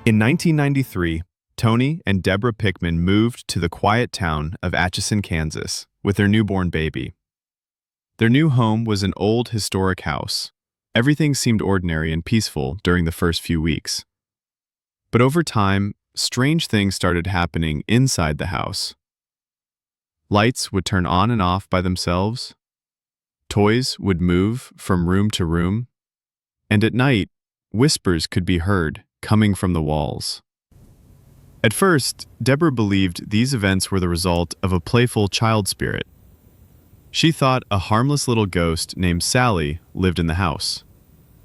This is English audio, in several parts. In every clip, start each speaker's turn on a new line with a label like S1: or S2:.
S1: In 1993, Tony and Deborah Pickman moved to the quiet town of Atchison, Kansas, with their newborn baby. Their new home was an old, historic house. Everything seemed ordinary and peaceful during the first few weeks. But over time, strange things started happening inside the house. Lights would turn on and off by themselves. Toys would move from room to room. And at night, whispers could be heard coming from the walls. At first, Deborah believed these events were the result of a playful child spirit. She thought a harmless little ghost named Sally lived in the house.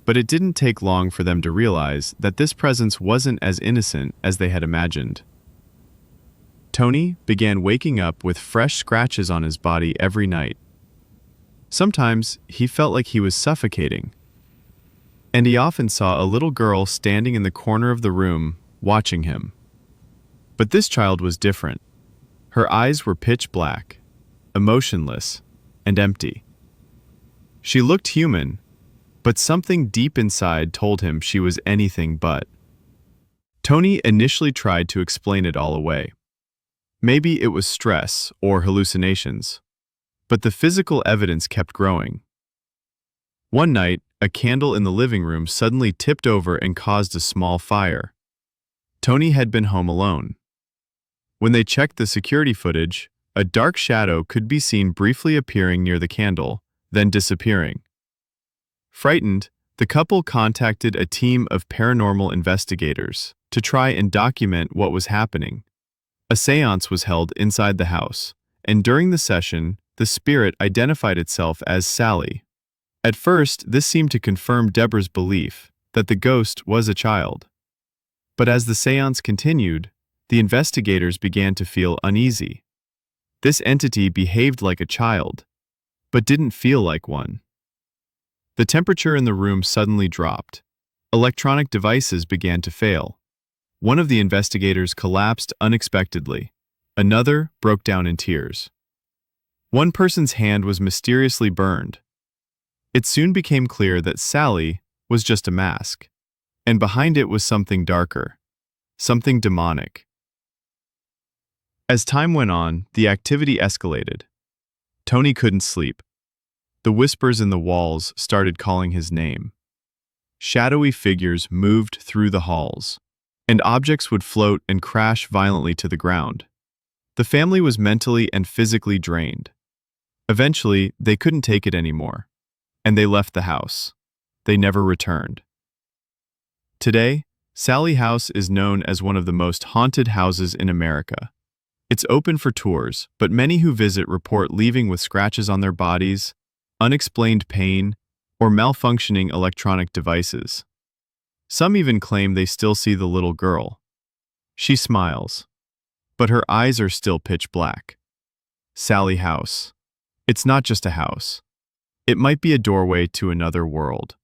S1: But it didn't take long for them to realize that this presence wasn't as innocent as they had imagined. Tony began waking up with fresh scratches on his body every night. Sometimes he felt like he was suffocating, and he often saw a little girl standing in the corner of the room watching him. But this child was different. Her eyes were pitch black, emotionless, and empty. She looked human, but something deep inside told him she was anything but. Tony initially tried to explain it all away. Maybe it was stress or hallucinations, but the physical evidence kept growing. One night, a candle in the living room suddenly tipped over and caused a small fire. Tony had been home alone. When they checked the security footage, a dark shadow could be seen briefly appearing near the candle, then disappearing. Frightened, the couple contacted a team of paranormal investigators to try and document what was happening. A séance was held inside the house, and during the session, the spirit identified itself as Sally. At first, this seemed to confirm Deborah's belief that the ghost was a child. But as the séance continued, the investigators began to feel uneasy. This entity behaved like a child, but didn't feel like one. The temperature in the room suddenly dropped. Electronic devices began to fail. One of the investigators collapsed unexpectedly. Another broke down in tears. One person's hand was mysteriously burned. It soon became clear that Sally was just a mask, and behind it was something darker, something demonic. As time went on, the activity escalated. Tony couldn't sleep. The whispers in the walls started calling his name. Shadowy figures moved through the halls, and objects would float and crash violently to the ground. The family was mentally and physically drained. Eventually, they couldn't take it anymore, and they left the house. They never returned. Today, Sally House is known as one of the most haunted houses in America. It's open for tours, but many who visit report leaving with scratches on their bodies, unexplained pain, or malfunctioning electronic devices. Some even claim they still see the little girl. She smiles, but her eyes are still pitch black. Sally House. It's not just a house. It might be a doorway to another world.